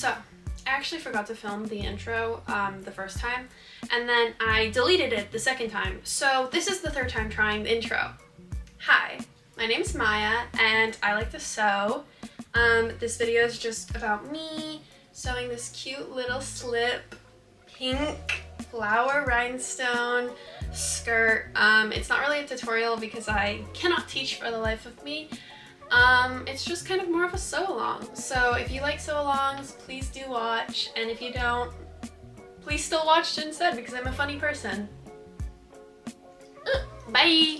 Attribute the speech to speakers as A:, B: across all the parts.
A: So, I actually forgot to film the intro the first time, and then I deleted it the second time. So this is the third time trying the intro. Hi, my name's Maya, and I like to sew. This video is just about me sewing this cute little slip pink flower rhinestone skirt. It's not really a tutorial because I cannot teach for the life of me. It's just kind of more of a sew-along. So if you like sew-alongs, please do watch, and if you don't, please still watch instead because I'm a funny person. Bye!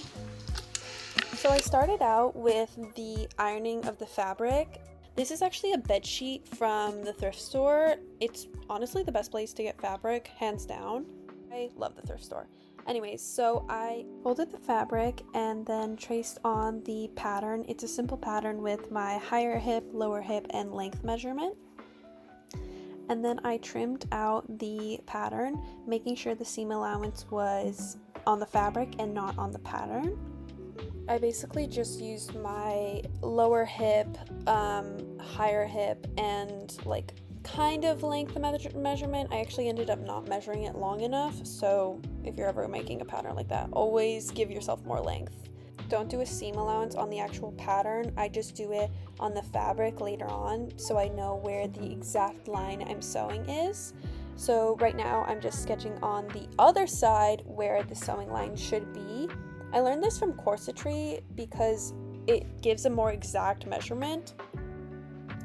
A: So I started out with the ironing of the fabric. This is actually a bed sheet from the thrift store. It's honestly the best place to get fabric, hands down. I love the thrift store. Anyways, so I folded the fabric and then traced on the pattern. It's a simple pattern with my higher hip, lower hip, and length measurement. And then I trimmed out the pattern, making sure the seam allowance was on the fabric and not on the pattern. I basically just used my lower hip, higher hip, and like kind of length measurement. I actually ended up not measuring it long enough, so if you're ever making a pattern like that, always give yourself more length. Don't do a seam allowance on the actual pattern. I just do it on the fabric later on so I know where the exact line I'm sewing is. So right now I'm just sketching on the other side where the sewing line should be. I learned this from corsetry because it gives a more exact measurement.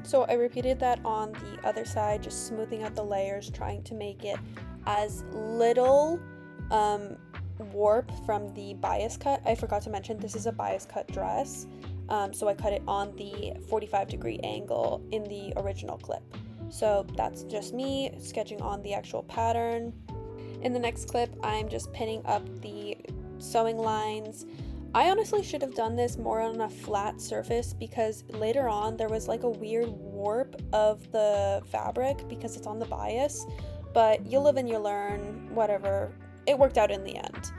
A: So I repeated that on the other side, just smoothing out the layers, trying to make it as little warp from the bias cut. I forgot to mention this is a bias cut dress, so I cut it on the 45-degree angle in the original clip. So that's just me sketching on the actual pattern. In the next clip, I'm just pinning up the sewing lines. I honestly should have done this more on a flat surface because later on there was like a weird warp of the fabric because it's on the bias, but you live and you learn, whatever. It worked out in the end.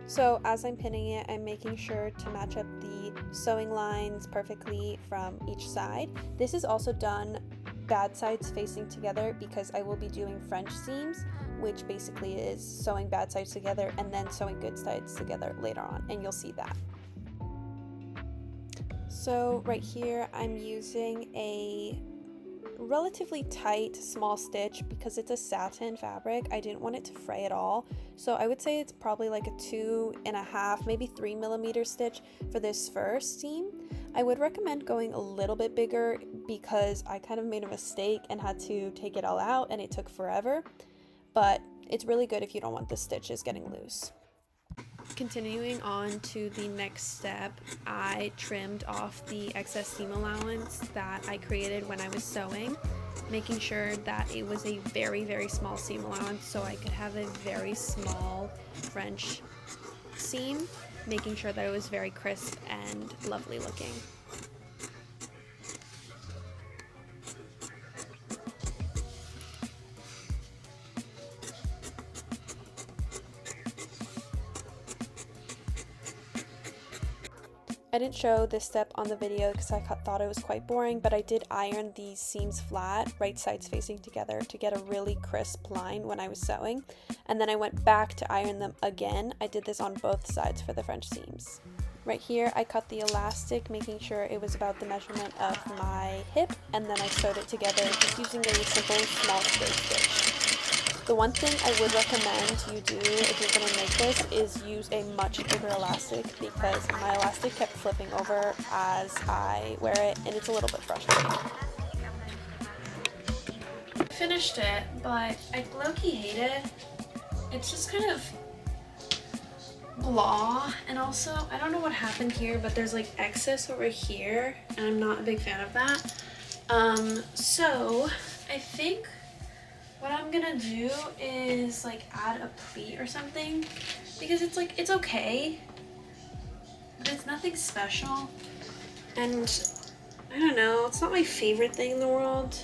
A: So as I'm pinning it, I'm making sure to match up the sewing lines perfectly from each side. This is also done bad sides facing together because I will be doing French seams, which basically is sewing bad sides together and then sewing good sides together later on, and you'll see that. So right here I'm using a relatively tight small stitch because it's a satin fabric. I didn't want it to fray at all, so I would say it's probably like a 2.5, maybe 3 millimeter stitch for this first seam. I would recommend going a little bit bigger because I kind of made a mistake and had to take it all out and it took forever, but it's really good if you don't want the stitches getting loose. Continuing on to the next step, I trimmed off the excess seam allowance that I created when I was sewing, making sure that it was a very, very small seam allowance so I could have a very small French seam, making sure that it was very crisp and lovely looking. I didn't show this step on the video because I thought it was quite boring, but I did iron these seams flat, right sides facing together, to get a really crisp line when I was sewing, and then I went back to iron them again. I did this on both sides for the French seams. Right here I cut the elastic, making sure it was about the measurement of my hip, and then I sewed it together just using a simple small straight stitch. The one thing I would recommend you do if you're going to make this is use a much bigger elastic because my elastic kept flipping over as I wear it and it's a little bit frustrating. I finished it, but I low-key hate it. It's just kind of blah, and also I don't know what happened here, but there's like excess over here and I'm not a big fan of that. So I think what I'm gonna do is like add a pleat or something because it's like, it's okay, but it's nothing special, and I don't know, it's not my favorite thing in the world.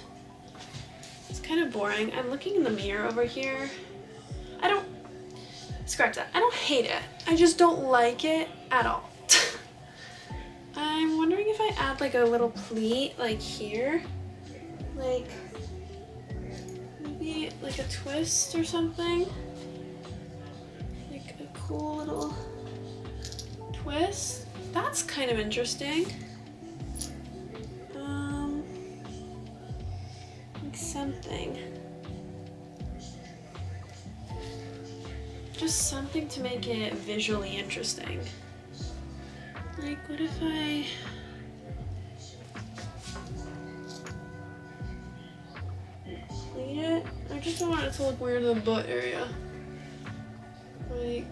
A: It's kind of boring. I'm looking in the mirror over here. Scratch that. I don't hate it. I just don't like it at all. I'm wondering if I add like a little pleat like here like maybe like a twist or something. Like a cool little twist. That's kind of interesting. Like something. Just something to make it visually interesting. Like, what if I pleat it? I just don't want it to look weird in the butt area. Like,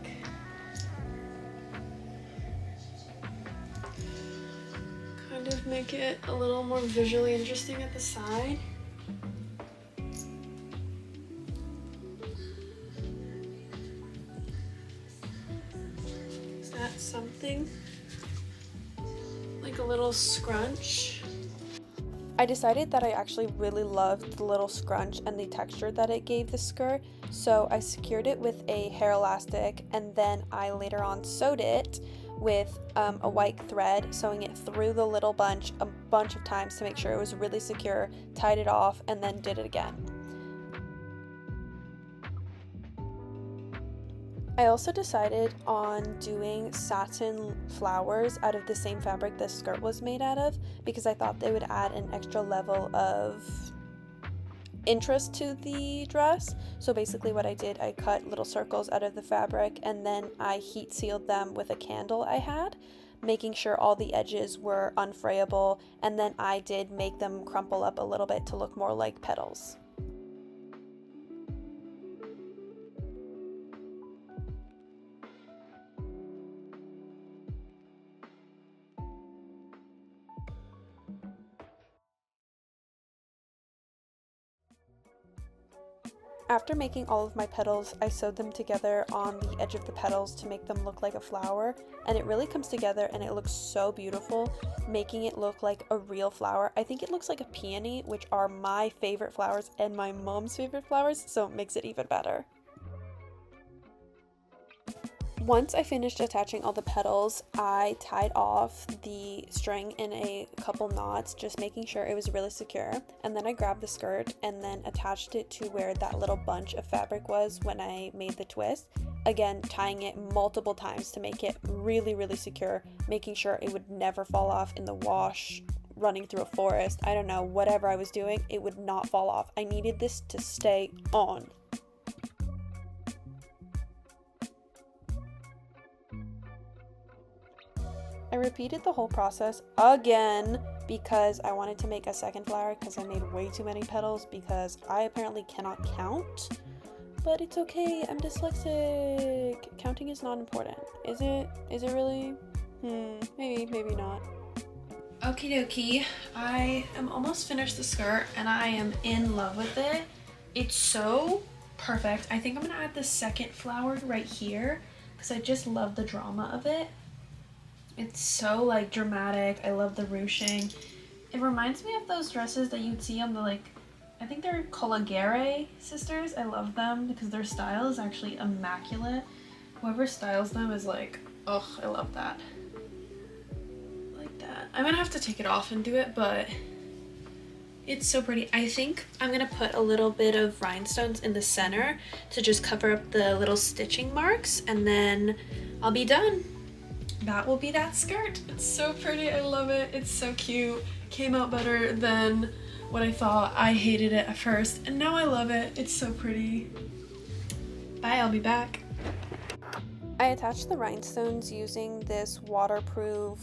A: kind of make it a little more visually interesting at the side. Is that something? Like a little scrunch. I decided that I actually really loved the little scrunch and the texture that it gave the skirt, so I secured it with a hair elastic, and then I later on sewed it with a white thread, sewing it through the little bunch a bunch of times to make sure it was really secure, tied it off, and then did it again. I also decided on doing satin flowers out of the same fabric this skirt was made out of, because I thought they would add an extra level of interest to the dress. So basically what I did, I cut little circles out of the fabric and then I heat sealed them with a candle I had, making sure all the edges were unfrayable, and then I did make them crumple up a little bit to look more like petals. After making all of my petals, I sewed them together on the edge of the petals to make them look like a flower, and it really comes together and it looks so beautiful, making it look like a real flower. I think it looks like a peony, which are my favorite flowers and my mom's favorite flowers, so it makes it even better. Once I finished attaching all the petals, I tied off the string in a couple knots, just making sure it was really secure, and then I grabbed the skirt and then attached it to where that little bunch of fabric was when I made the twist, again tying it multiple times to make it really, really secure, making sure it would never fall off in the wash, running through a forest, I don't know, whatever I was doing, it would not fall off. I needed this to stay on. I repeated the whole process again because I wanted to make a second flower because I made way too many petals because I apparently cannot count. But it's okay, I'm dyslexic. Counting is not important. Is it? Is it really? Maybe not. Okie dokie, I am almost finished the skirt and I am in love with it. It's so perfect. I think I'm gonna add the second flower right here because I just love the drama of it. It's so like dramatic. I love the ruching. It reminds me of those dresses that you'd see on the I think they're Colagere sisters. I love them because their style is actually immaculate. Whoever styles them is like, oh, I love that. Like that. I'm gonna have to take it off and do it, but it's so pretty. I think I'm gonna put a little bit of rhinestones in the center to just cover up the little stitching marks, and then I'll be done. That will be that skirt. It's so pretty. I love it. It's so cute. Came out better than what I thought. I hated it at first and now I love it. It's so pretty. Bye, I'll be back. I attached the rhinestones using this waterproof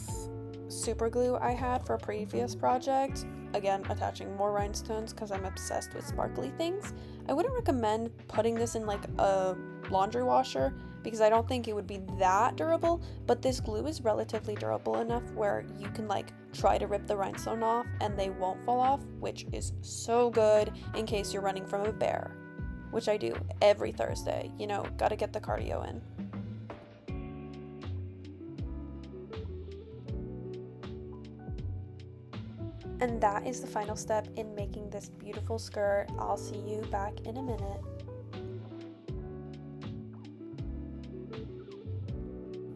A: super glue I had for a previous project. Again, attaching more rhinestones because I'm obsessed with sparkly things. I wouldn't recommend putting this in like a laundry washer because I don't think it would be that durable, but this glue is relatively durable enough where you can like try to rip the rhinestone off and they won't fall off, which is so good in case you're running from a bear, which I do every Thursday. You know, gotta get the cardio in. And that is the final step in making this beautiful skirt. I'll see you back in a minute.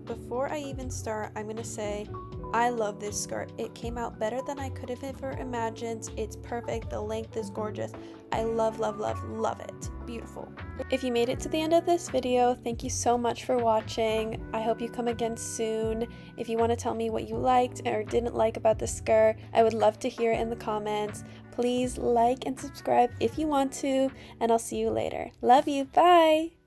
A: Before I even start, I'm gonna say I love this skirt. It came out better than I could have ever imagined. It's perfect. The length is gorgeous. I love, love, love, love it. Beautiful. If you made it to the end of this video, thank you so much for watching. I hope you come again soon. If you want to tell me what you liked or didn't like about the skirt, I would love to hear it in the comments. Please like and subscribe if you want to, and I'll see you later. Love you. Bye!